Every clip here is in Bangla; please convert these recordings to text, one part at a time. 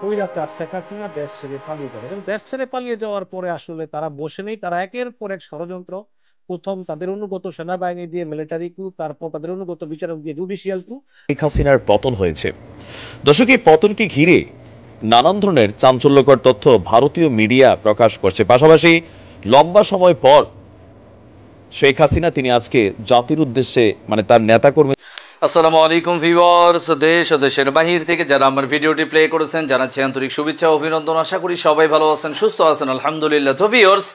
স্বৈরাচার শেখ হাসিনা দেশ ছেড়ে পালিয়ে যাবে এবং দেশ ছেড়ে পালিয়ে যাওয়ার পরে আসলে তারা বসে নেই, তারা একের পর এক ষড়যন্ত্র। প্রথম তাদের অনুগত সেনাবাহিনী দিয়ে মিলিটারি কু, তারপর তাদের অনুগত বিচারক দিয়ে জুডিশিয়াল কু। শেখ হাসিনার পতন হয়েছে। দর্শক, এই পতনকে ঘিরে নানান ধরনের চাঞ্চল্যকর তথ্য ভারতীয় মিডিয়া প্রকাশ করছে। পাশাপাশি লম্বা সময় পর শেখ হাসিনা তিনি আজকে জাতির উদ্দেশ্যে তার নেতাকর্মী। আসসালামু আলাইকুম ভিউয়ার্স, দেশ ও দেশের বাহির থেকে যারা আমার ভিডিওটি প্লে করেছেন জানাচ্ছি আন্তরিক শুভেচ্ছা ও অভিনন্দন। আশা করি সবাই ভালো আছেন, সুস্থ আছেন, আলহামদুলিল্লাহ। তো ভিউয়ার্স,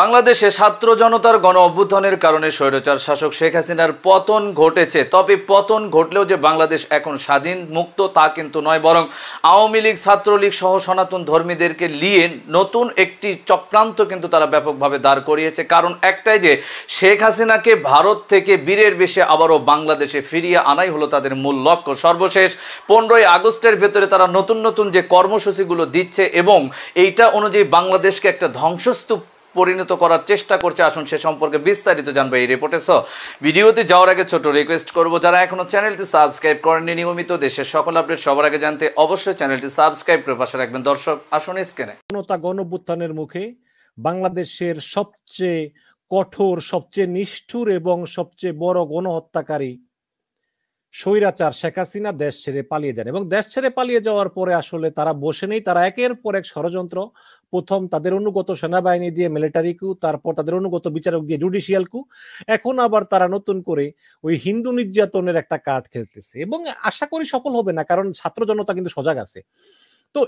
বাংলাদেশে ছাত্র জনতার গণ অভ্যুত্থানের কারণে স্বৈরাচার শাসক শেখ হাসিনার পতন ঘটেছে। তবে পতন ঘটলেও যে বাংলাদেশ এখন স্বাধীন মুক্ত তা কিন্তু নয়, বরং আওয়ামী লীগ, ছাত্রলীগ সহ সনাতন ধর্মীদেরকে নিয়ে নতুন একটি চক্রান্ত কিন্তু তারা ব্যাপকভাবে দাঁড় করিয়েছে। কারণ একটাই, যে শেখ হাসিনাকে ভারত থেকে বীরের বেশে আবারও বাংলাদেশে ফিরিয়ে আনাই হলো তাদের মূল লক্ষ্য। সর্বশেষ 15ই আগস্টের ভেতরে তারা নতুন নতুন যে কর্মসূচিগুলো দিচ্ছে এবং এইটা অনুযায়ী বাংলাদেশকে একটা ধ্বংসস্তূপ পরিণত করার চেষ্টা করছে। আসুন সে সম্পর্কে বিস্তারিত জানবো এই রিপোর্টে। ভিডিওতে যাওয়ার আগে ছোট রিকোয়েস্ট করব, যারা এখনো চ্যানেলটি সাবস্ক্রাইব করেননি, নিয়মিত দেশের সকল আপডেট সবার আগে জানতে অবশ্যই চ্যানেলটি সাবস্ক্রাইব করে পাশে রাখবেন। দর্শক, আসুন স্ক্রিনে। গণ অভ্যুত্থানের মুখে বাংলাদেশের সবচেয়ে কঠোর, সবচেয়ে নিষ্ঠুর এবং সবচেয়ে বড় গণহত্যাকারী স্বৈরাচার শেখ হাসিনা দেশ ছেড়ে পালিয়ে যান এবং দেশ ছেড়ে পালিয়ে যাওয়ার পরে আসলে তারা বসে নেই, তারা একের পর এক ষড়যন্ত্র। প্রথম তাদের অনুগত সেনাবাহিনী দিয়ে মিলিটারি কু, তারপর তাদের অনুগত বিচারক দিয়ে জুডিশিয়াল কু। এখন আবার তারা নতুন করে ওই হিন্দু নির্যাতনের একটা কার্ড খেলতেছে এবং আশা করি সফল হবে না, কারণ ছাত্র জনতা কিন্তু সজাগ আছে। তো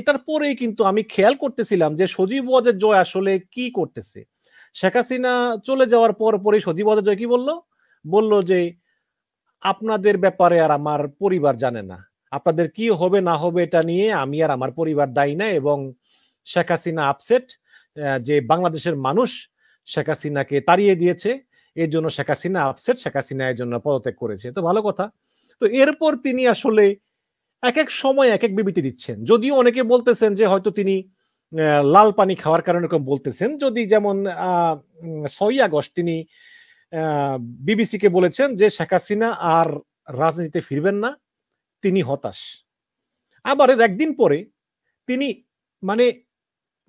এটার পরেই কিন্তু আমি খেয়াল করতেছিলাম যে সজীব ওয়াজেদ জয় আসলে কি করতেছে। শেখ হাসিনা চলে যাওয়ার পরই সজীব ওয়াজেদ জয় কি বলল যে আপনাদের ব্যাপারে আর আমার পরিবার জানে না, আপনাদের কি হবে না হবে এটা নিয়ে আমি আর আমার পরিবার দায়ী না। এবং শেখ হাসিনা আপসেট যে বাংলাদেশের মানুষ শেখ হাসিনাকে তাড়িয়ে দিয়েছে, এর জন্য শেখ হাসিনা আপসেট, শেখ হাসিনা এর জন্য পদত্যাগ করেছে। তো ভালো কথা। তো এরপর তিনি আসলে এক এক সময় এক এক বিবৃতি দিচ্ছেন, যদিও অনেকে বলতেছেন যে হয়তো তিনি লাল পানি খাওয়ার কারণে এরকম বলতেছেন। যদি যেমন 6 আগস্ট তিনি বিবিসি কে বলেছেন যে শেখ হাসিনা আর রাজনীতিতে ফিরবেন না, তিনি হতাশ। আবার এর একদিন পরে তিনি মানে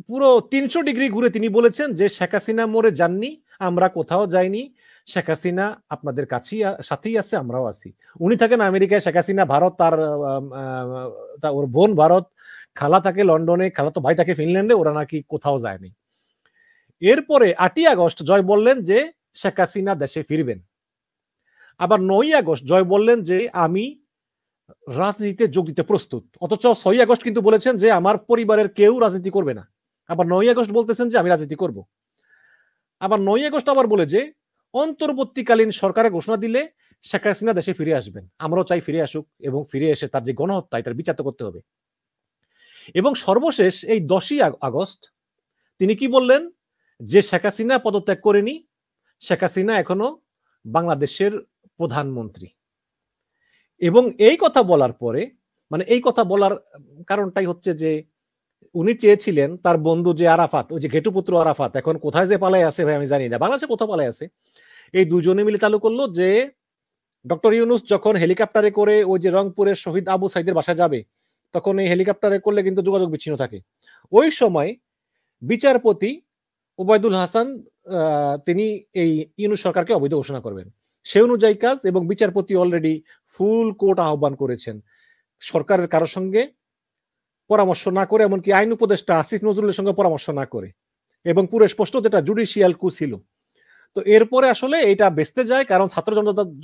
পুরো 300 ডিগ্রি ঘুরে তিনি বলেছেন যে শেখ হাসিনা মরে যাননি, আমরা কোথাও যাইনি, শেখ হাসিনা আপনাদের কাছেই সাথেই আছে, আমরাও আছি। উনি থাকেন আমেরিকায়, শেখ হাসিনা ভারত, তার ওর বোন ভারত, খালা থাকে লন্ডনে, খালাতো ভাই থাকে ফিনল্যান্ডে, ওরা নাকি কোথাও যায়নি। এরপরে 8ই আগস্ট জয় বললেন যে শেখ হাসিনা দেশে ফিরবেন। আবার 9ই আগস্ট জয় বললেন যে আমি রাজনীতিতে যোগ দিতে প্রস্তুত। অথচ 6ই আগস্ট কিন্তু বলেছেন যে আমার পরিবারের কেউ রাজনীতি করবে না। আবার 9ই আগস্ট বলতেছেন যে আমি রাজনীতি করব। আবার 9ই আগস্ট আবার বলে যে অন্তর্বর্তীকালীন সরকারের ঘোষণা দিলে শেখ হাসিনা দেশে ফিরে আসবেন। আমরাও চাই ফিরে আসুক এবং ফিরে এসে তার যে গণহত্যা এটার বিচার করতে হবে। এবং সর্বশেষ এই 10ই আগস্ট তিনি কি বললেন যে শেখ হাসিনা পদত্যাগ করেনি, শেখ হাসিনা এখনো বাংলাদেশের প্রধানমন্ত্রী। এবং এই কথা বলার পরে এই কথা বলার কারণটাই হচ্ছে যে উনি চেয়েছিলেন তার বন্ধু যে আরাফাত, ওই যে ঘেটুপুত্র আরাফাত এখন কোথায় যে পালায় আছে ভাই আমি জানি না, বাংলাদেশে কোথাও পালায় আছে, এই দুজনে মিলে চালু করলো যে ডক্টর ইউনূস যখন হেলিকপ্টারে করে ওই যে রংপুরের শহীদ আবু সাইদের বাসায় যাবে, তখন এই হেলিকপ্টারে করলে কিন্তু যোগাযোগ বিচ্ছিন্ন থাকে। ওই সময় বিচারপতি ওবায়দুল হাসান তিনি এই ইউনূস সরকারকে অবৈধ ঘোষণা করবেন, সে অনুযায়ী কাজ। এবং বিচারপতি অলরেডি ফুল কোর্ট আহ্বান করেছেন সরকারের কারোর সঙ্গে পরামর্শ না করে, এমনকি আইন উপদেষ্টা আসিফ নজরুলের সঙ্গে পরামর্শ না করে, এবং পুরো স্পষ্ট যেটা জুডিশিয়াল কু ছিল। তো এরপরে আসলে এটা বেচতে যায়, কারণ ছাত্র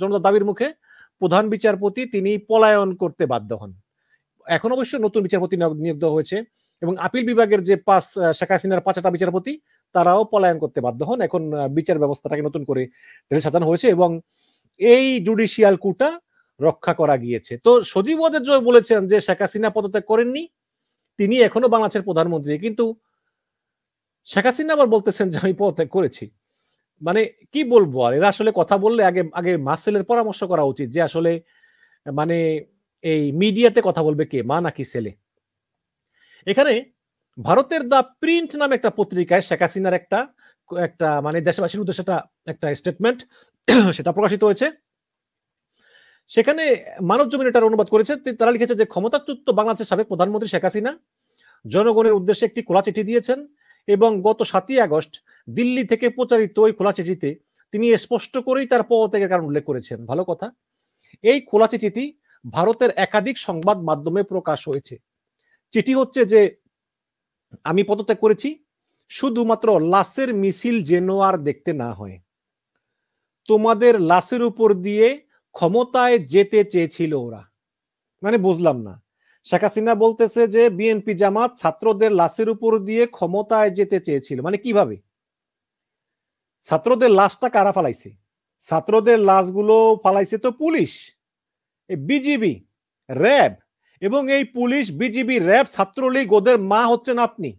জনতা দাবির মুখে প্রধান বিচারপতি তিনি পলায়ন করতে বাধ্য হন। এখন অবশ্য নতুন বিচারপতি নিয়োগ দেওয়া হয়েছে এবং আপিল বিভাগের যে শেখ হাসিনার 5টা বিচারপতি তারাও পলায়ন করতে বাধ্য হন। এখন বিচার ব্যবস্থাটাকে নতুন করে সাজানো হয়েছে এবং এই জুডিশিয়াল কুটা রক্ষা করা গিয়েছে। তো সজীব ওয়াজেদ জয় বলেছেন যে শেখ হাসিনা পদত্যাগ করেননি, তিনি এখনো বাংলাদেশের প্রধানমন্ত্রী। কিন্তু শেখ হাসিনা আবার বলতেছেন যে আমি পদত্যাগ করেছি। কি বলবো আর, এরা আসলে কথা বললে আগে আগে মাসেলের পরামর্শ করা উচিত যে আসলে এই মিডিয়াতে কথা বলবে কে, মা নাকি ছেলে। এখানে ভারতের দা প্রিন্ট নামে একটা পত্রিকায় শেখ হাসিনার একটা দেশবাসীর উদ্দেশ্যে একটা স্টেটমেন্ট সেটা প্রকাশিত হয়েছে। সেখানে মানব জমিন এটার অনুবাদ করেছে। তারা লিখেছে যে ক্ষমতাচ্যুত বাংলাদেশের সাবেক প্রধানমন্ত্রী শেখ হাসিনা জনগণের উদ্দেশ্যে একটি খোলা চিঠি দিয়েছেন এবং গত 7ই আগস্ট দিল্লি থেকে প্রচারিত ওই খোলা চিঠিতে তিনি স্পষ্ট করেই তার পদত্যাগের কারণ উল্লেখ করেছেন। ভালো কথা। এই খোলা চিঠিটি ভারতের একাধিক সংবাদ মাধ্যমে প্রকাশ হয়েছে। চিঠি হচ্ছে যে আমি পদত্যাগ করেছি, শুধুমাত্র লাশের মিছিল যেন আর দেখতে না হয়। তোমাদের লাশের উপর দিয়ে ক্ষমতায় যেতে চেয়েছিল ওরা। মানে বুঝলাম না, শেখ হাসিনা বলতেছে যে বিএনপি জামাত ছাত্রদের লাশের উপর দিয়ে ক্ষমতায় যেতে চেয়েছিল, মানে কিভাবে? ছাত্রদের লাশটা কারা ফালাইছে? ছাত্রদের লাশগুলো ফালাইছে তো পুলিশ, বিজিবি, র্যাব, এবং এই পুলিশ, বিজিবি, র্যাব, ছাত্রলীগ ওদের মা হচ্ছেন আপনি।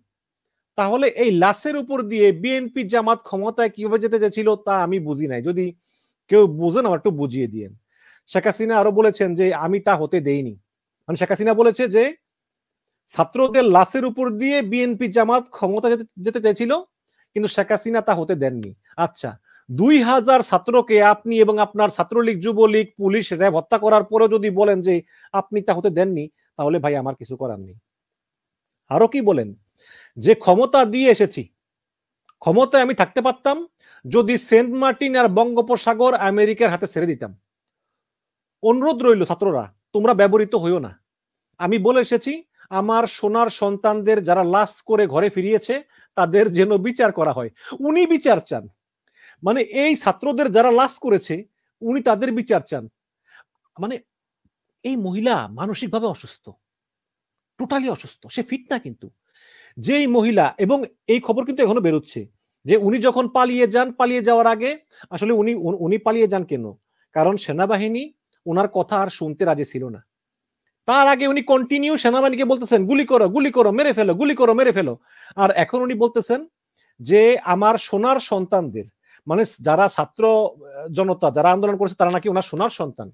তাহলে এই লাশের উপর দিয়ে বিএনপি জামাত ক্ষমতায় কিভাবে যেতে চেয়েছিল তা আমি বুঝি নাই। যদি কেউ বুঝেন আমার একটু বুঝিয়ে দিয়েন। শেখ হাসিনা আরো বলেছেন যে আমি তা হতে দেইনি। মানে শেখ হাসিনা বলেছে যে ছাত্রদের লাশের উপর দিয়ে বিএনপি জামাত ক্ষমতা যেতে চেয়েছিল, কিন্তু শেখ হাসিনা তা হতে দেননি। আচ্ছা, 2000 ছাত্রকে আপনি এবং আপনার ছাত্রলীগ, যুবলীগ, পুলিশ, র্যাব হত্যা করার পরেও যদি বলেন যে আপনি তা হতে দেননি, তাহলে ভাই আমার কিছু করার নেই। আরো কি বলেন যে ক্ষমতা দিয়ে এসেছি, ক্ষমতায় আমি থাকতে পারতাম যদি সেন্ট মার্টিন আর বঙ্গোপসাগর আমেরিকার হাতে ছেড়ে দিতাম। অনুরোধ রইল ছাত্ররা, তোমরা ব্যবহৃত হইও না। আমি বলে এসেছি আমার সোনার সন্তানদের যারা লাশ করে ঘরে ফিরিয়েছে তাদের যেন বিচার করা হয়। উনি বিচার চান, মানে এই ছাত্রদের যারা লাশ করেছে উনি তাদের বিচার চান। মানে এই মহিলা মানসিকভাবে অসুস্থ, টোটালি অসুস্থ, সে ফিট না। কিন্তু যেই মহিলা, এবং এই খবর কিন্তু এখনো বেরোচ্ছে যে উনি যখন পালিয়ে যান, পালিয়ে যাওয়ার আগে আসলে উনি পালিয়ে যান কেন? কারণ সেনাবাহিনী ওনার কথা আর শুনতে রাজি ছিল না। তার আগে উনি কন্টিনিউ সেনাবাহিনীকে বলতেছেন গুলি করো, গুলি করো, মেরে ফেলো, গুলি করো, মেরে ফেলো। আর এখন উনি বলতেছেন যে আমার সোনার সন্তানদের, মানে যারা ছাত্র জনতা যারা আন্দোলন করেছে তারা নাকি ওনার সোনার সন্তান।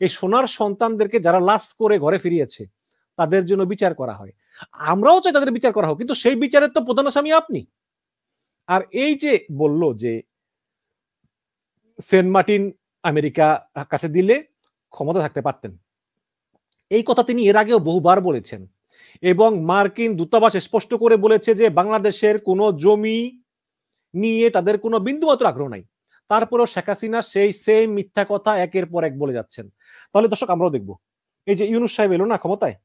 এই সোনার সন্তানদেরকে যারা লাশ করে ঘরে ফিরিয়েছে তাদের জন্য বিচার করা হয়। আমরাও চাই তাদের বিচার করা হোক, কিন্তু সেই বিচারের তো প্রধান আসামি আপনি। আর এই যে বলল যে সেন্ট মার্টিন আমেরিকা কাছে দিলে ক্ষমতা থাকতে পারতেন, এই কথা তিনি এর আগেও বহুবার বলেছেন এবং মার্কিন দূতাবাস স্পষ্ট করে বলেছে যে বাংলাদেশের কোনো জমি নিয়ে তাদের কোনো বিন্দুমাত্র আগ্রহ নাই। তারপরেও শেখ হাসিনা সেই সেম মিথ্যা কথা একের পর এক বলে যাচ্ছেন। তাহলে দর্শক আমরাও দেখব, এই যে ইউনূস সাহেব এলো না ক্ষমতায়,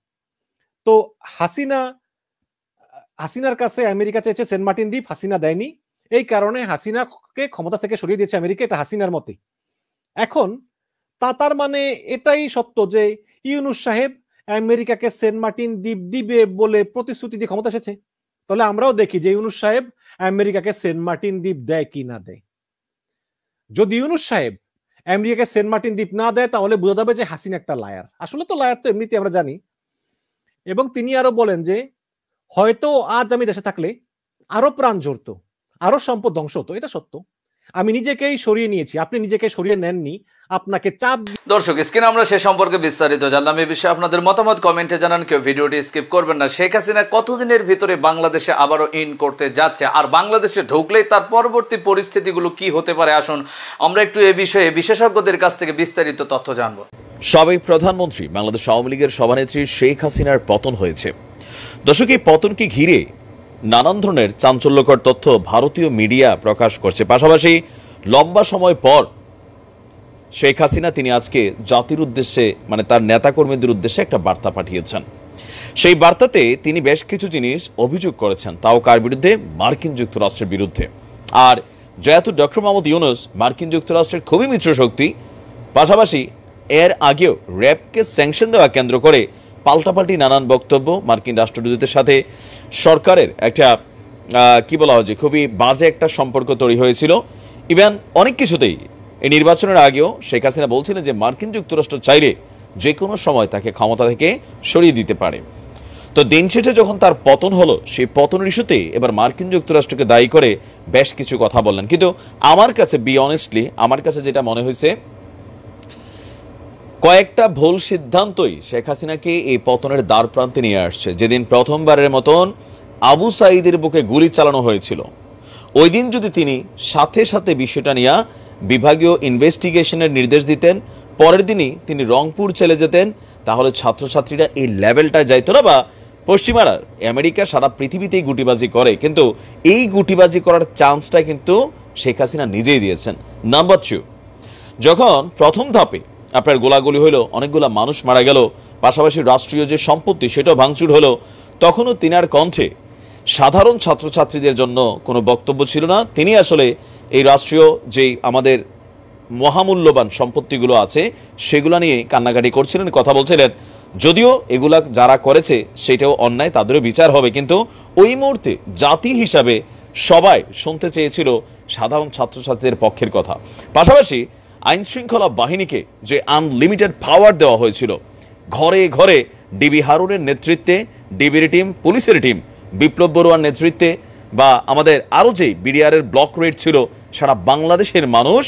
তো হাসিনার কাছে আমেরিকা চেয়েছে সেন্ট মার্টিন দ্বীপ, হাসিনা দেয়নি, এই কারণে হাসিনাকে ক্ষমতা থেকে সরিয়ে দিয়েছে আমেরিকা। এটা হাসিনার মতে। এখন তার মানে এটাই সত্য যে ইউনূস সাহেব আমেরিকাকে সেন্ট মার্টিন দ্বীপ দিবে বলে প্রতিশ্রুতি দিয়ে ক্ষমতা এসেছে। তাহলে আমরাও দেখি যে ইউনূস সাহেব আমেরিকাকে সেন্ট মার্টিন দ্বীপ দেয় কি না দেয়। যদি ইউনূস সাহেব আমেরিকাকে সেন্ট মার্টিন দ্বীপ না দেয় তাহলে বোঝা যাবে যে হাসিনা একটা লায়ার। আসলে তো লায়ার তো এমনিতে আমরা জানি। এবং তিনি আরো বলেন যে হয়তো আজ আমি দেশে থাকলে আরো প্রাণ ঝরতো, আরো সম্পদ ধ্বংস হতো। এটা সত্য। আমি নিজেকেই সরিয়ে নিয়েছি, আপনি নিজেকে সরিয়ে নেননি, আপনাকে চাপ। দর্শক, স্ক্রিনে আমরা সে সম্পর্কে বিস্তারিত জানলাম। এই বিষয়ে আপনাদের মতামত কমেন্টে জানান, কেউ ভিডিওটি স্কিপ করবেন না। শেখ হাসিনা কতদিনের ভিতরে বাংলাদেশে আবারও ইন করতে যাচ্ছে, আর বাংলাদেশে ঢুকলেই তার পরবর্তী পরিস্থিতিগুলো কি হতে পারে, আসুন আমরা একটু এ বিষয়ে বিশেষজ্ঞদের কাছ থেকে বিস্তারিত তথ্য জানবো। সাবেক প্রধানমন্ত্রী বাংলাদেশ আওয়ামী লীগের সভানেত্রী শেখ হাসিনার পতন হয়েছে। দর্শক, এই পতনকে ঘিরে নানান ধরনের চাঞ্চল্যকর তথ্য ভারতীয় মিডিয়া প্রকাশ করছে। পাশাপাশি লম্বা সময় পর শেখ হাসিনা তিনি আজকে জাতির উদ্দেশ্যে, মানে তার নেতাকর্মীদের উদ্দেশ্যে একটা বার্তা পাঠিয়েছেন। সেই বার্তাতে তিনি বেশ কিছু জিনিস অভিযোগ করেছেন, তাও কার বিরুদ্ধে? মার্কিন যুক্তরাষ্ট্রের বিরুদ্ধে। আর যেহেতু ডক্টর মোহাম্মদ ইউনূস মার্কিন যুক্তরাষ্ট্রের খুবই মিত্র শক্তি, পাশাপাশি এর আগেও র্যাবকে স্যাংশন দেওয়া কেন্দ্র করে পাল্টাপাল্টি নানান বক্তব্য, মার্কিন রাষ্ট্রদূতের সাথে সরকারের একটা কি বলা হয় যে খুবই বাজে একটা সম্পর্ক তৈরি হয়েছিল। ইভেন অনেক কিছুতেই এই নির্বাচনের আগেও শেখ হাসিনা বলছিলেন যে মার্কিন যুক্তরাষ্ট্র চাইলে যে কোনো সময় তাকে ক্ষমতা থেকে সরিয়ে দিতে পারে। তো দিন শেষে যখন তার পতন হলো, সেই পতনের ইস্যুতে এবার মার্কিন যুক্তরাষ্ট্রকে দায়ী করে বেশ কিছু কথা বললেন। কিন্তু আমার কাছে, বি অনেস্টলি, আমার কাছে যেটা মনে হয়েছে, কয়েকটা ভুল সিদ্ধান্তই শেখ হাসিনাকে এই পতনের দ্বার প্রান্তে নিয়ে আসছে। যেদিন প্রথমবারের মতন আবু সাঈদের বুকে গুলি চালানো হয়েছিল, ওই দিন যদি তিনি সাথে সাথে বিষয়টা নিয়ে বিভাগীয় ইনভেস্টিগেশনের নির্দেশ দিতেন, পরের দিনই তিনি রংপুর চলে যেতেন, তাহলে ছাত্রছাত্রীরা এই লেভেলটায় যাইতো না। বা পশ্চিমারা, আমেরিকা সারা পৃথিবীতেই গুটিবাজি করে, কিন্তু এই গুটিবাজি করার চান্সটা কিন্তু শেখ হাসিনা নিজেই দিয়েছেন। নাম্বার 2, যখন প্রথম ধাপে আপনার গোলাগুলি হলো, অনেকগুলো মানুষ মারা গেল, পাশাপাশি রাষ্ট্রীয় যে সম্পত্তি সেটাও ভাঙচুর হলো, তখনও তিনার কণ্ঠে সাধারণ ছাত্রছাত্রীদের জন্য কোনো বক্তব্য ছিল না। তিনি আসলে এই রাষ্ট্রীয় যেই আমাদের মহামূল্যবান সম্পত্তিগুলো আছে সেগুলো নিয়ে কান্নাকাটি করছিলেন, কথা বলছিলেন। যদিও এগুলা যারা করেছে সেটাও অন্যায়, তাদেরও বিচার হবে, কিন্তু ওই মুহূর্তে জাতি হিসাবে সবাই শুনতে চেয়েছিল সাধারণ ছাত্রছাত্রীদের পক্ষের কথা। পাশাপাশি আইনশৃঙ্খলা বাহিনীকে যে আনলিমিটেড পাওয়ার দেওয়া হয়েছিল, ঘরে ঘরে ডিবি হারুনের নেতৃত্বে ডিবির টিম, পুলিশের টিম, বিপ্লব বড়ুয়ার নেতৃত্বে বা আমাদের আরও যে বিডিআরের ব্লক রেড ছিল, সারা বাংলাদেশের মানুষ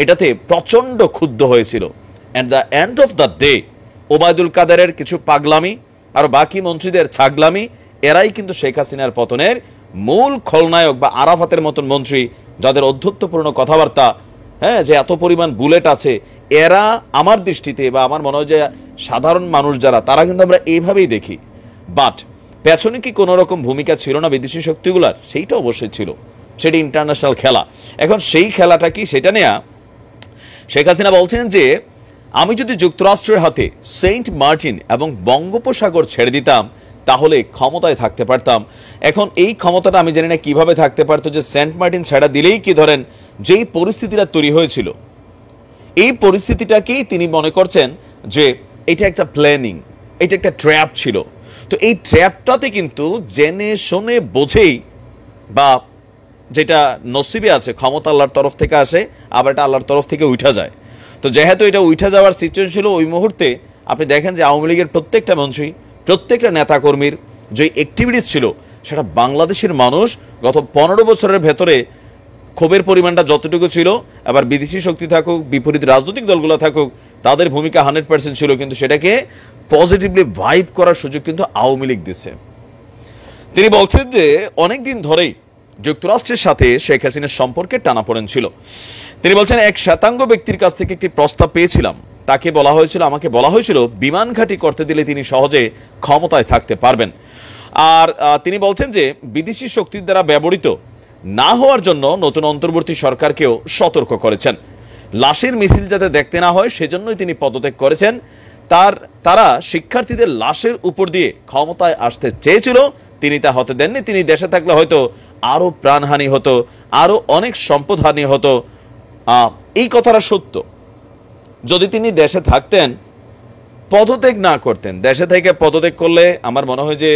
এটাতে প্রচণ্ড ক্ষুব্ধ হয়েছিল। And the end of the day Obaidul কাদেরের কিছু পাগলামি আর বাকি মন্ত্রীদের ছাগলামি, এরাই কিন্তু শেখ হাসিনার পতনের মূল খলনায়ক। বা আরাফাতের মতন মন্ত্রী যাদের অধ্যত্বপূর্ণ কথাবার্তা, হ্যাঁ, যে এত পরিমাণ বুলেট আছে, এরা আমার দৃষ্টিতে বা আমার মনে হয় যে সাধারণ মানুষ যারা, তারা কিন্তু আমরা এইভাবেই দেখি। বাট পেছনে কি কোনো রকম ভূমিকা ছিল না বিদেশি শক্তিগুলার? সেইটা অবশ্যই ছিল, সেটি ইন্টারন্যাশনাল খেলা। এখন সেই খেলাটা কি, সেটা নিয়ে শেখ হাসিনা বলছেন যে আমি যদি যুক্তরাষ্ট্রের হাতে সেন্ট মার্টিন এবং বঙ্গোপসাগর ছেড়ে দিতাম তাহলে ক্ষমতায় থাকতে পারতাম। এখন এই ক্ষমতাটা আমি জানি না কিভাবে থাকতে পারতো, যে সেন্ট মার্টিন ছেড়ে দিলেই কি ধরেন যেই পরিস্থিতিটা তৈরি হয়েছিল, এই পরিস্থিতিটাকেই তিনি মনে করছেন যে এটা একটা প্ল্যানিং, এটা একটা ট্র্যাপ ছিল। তো এই ট্র্যাপটাতে কিন্তু জেনে শুনে বোঝেই বা যেটা নসিবে আছে, ক্ষমতা আল্লাহর তরফ থেকে আসে, আবার এটা আল্লাহর তরফ থেকে উঠা যায়। তো যেহেতু এটা উঠা যাওয়ার সিচুয়েশন ছিল, ওই মুহূর্তে আপনি দেখেন যে আওয়ামী লীগের প্রত্যেকটা মন্ত্রী, প্রত্যেকটা নেতাকর্মীর যে অ্যাক্টিভিটিস ছিল, সেটা বাংলাদেশের মানুষ গত 15 বছরের ভেতরে ক্ষোভের পরিমাণটা যতটুকু ছিল, আবার বিদেশি শক্তি থাকুক, বিপরীত রাজনৈতিক দলগুলো থাকুক, তাদের ভূমিকা 100% ছিল, কিন্তু সেটাকে পজিটিভলি ভাইব করার সুযোগ কিন্তু আওয়ামী লীগ দিছে। তিনি বলছেন যে অনেক দিন ধরেই যুক্তরাষ্ট্রের সাথে শেখ হাসিনার সম্পর্কে টানাপোড়েন ছিল। তিনি বলছেন এক শ্বেতাঙ্গ ব্যক্তির কাছ থেকে একটি প্রস্তাব পেয়েছিলাম, তাকে বলা হয়েছিল, আমাকে বলা হয়েছিল বিমান ঘাঁটি করতে দিলে তিনি সহজে ক্ষমতায় থাকতে পারবেন। আর তিনি বলছেন যে বিদেশি শক্তির দ্বারা ব্যবহৃত না হওয়ার জন্য নতুন অন্তর্বর্তী সরকারকেও সতর্ক করেছেন। লাশের মিছিল যাতে দেখতে না হয় সেজন্যই তিনি পদত্যাগ করেছেন। তারা শিক্ষার্থীদের লাশের উপর দিয়ে ক্ষমতায় আসতে চেয়েছিল, তিনি তা হতে দেননি। তিনি দেশে থাকলে হয়তো আরও প্রাণহানি হতো, আরও অনেক সম্পদহানি হতো। এই কথাটা সত্য। যদি তিনি দেশে থাকতেন, পদত্যাগ না করতেন, দেশে থেকে পদত্যাগ করলে আমার মনে হয় যে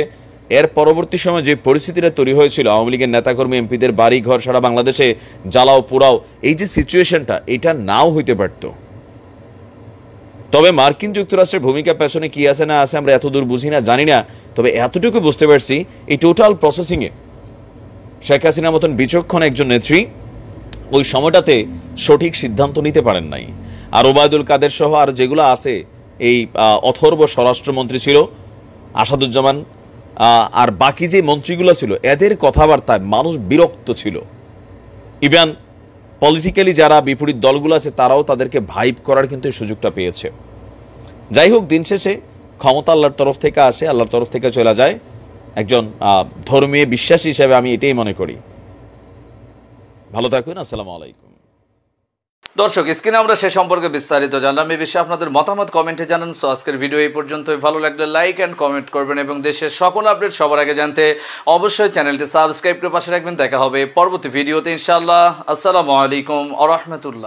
এর পরবর্তী সময় যে পরিস্থিতিটা তৈরি হয়েছিল, আওয়ামী লীগের নেতাকর্মী এমপিদের বাড়ি ঘর সারা বাংলাদেশে জ্বালাও পোড়াও, এই যে সিচুয়েশনটা, এটা নাও হইতে পারত। তবে মার্কিন যুক্তরাষ্ট্রের ভূমিকা পেছনে কি আছে না আছে আমরা এতদূর বুঝি না, জানি না। তবে এতটুকু বুঝতে পারছি, এই টোটাল প্রসেসিংয়ে শেখ হাসিনার মতন বিচক্ষণ একজন নেত্রী ওই সময়টাতে সঠিক সিদ্ধান্ত নিতে পারেন নাই। আর ওবায়দুল কাদের সহ আর যেগুলো আছে, এই অথর্ব স্বরাষ্ট্রমন্ত্রী ছিল আসাদুজ্জামান, আর বাকি যে মন্ত্রীগুলো ছিল, এদের কথাবার্তায় মানুষ বিরক্ত ছিল। ইভেন পলিটিক্যালি যারা বিপরীত দলগুলো আছে, তারাও তাদেরকে ভাইব করার কিন্তু সুযোগটা পেয়েছে। যাই হোক, দিন শেষে ক্ষমতা আল্লাহর তরফ থেকে আসে, আল্লাহর তরফ থেকে চলে যায়। একজন ধর্মীয় বিশ্বাসী হিসেবে আমি এটাই মনে করি। ভালো থাকুন, আসসালামু আলাইকুম। দর্শক, স্ক্রিনে আমরা সে সম্পর্কে বিস্তারিত জানলাম। এই বিষয়ে আপনাদের মতামত কমেন্টে জানান। সো আজকের ভিডিও এই পর্যন্তই। ভালো লাগলে লাইক অ্যান্ড কমেন্ট করবেন এবং দেশের সকল আপডেট সবার আগে জানতে অবশ্যই চ্যানেলটি সাবস্ক্রাইব করে পাশে রাখবেন। দেখা হবে পরবর্তী ভিডিওতে ইনশাআল্লাহ। আসসালামু আলাইকুম ওয়া রাহমাতুল্লাহ।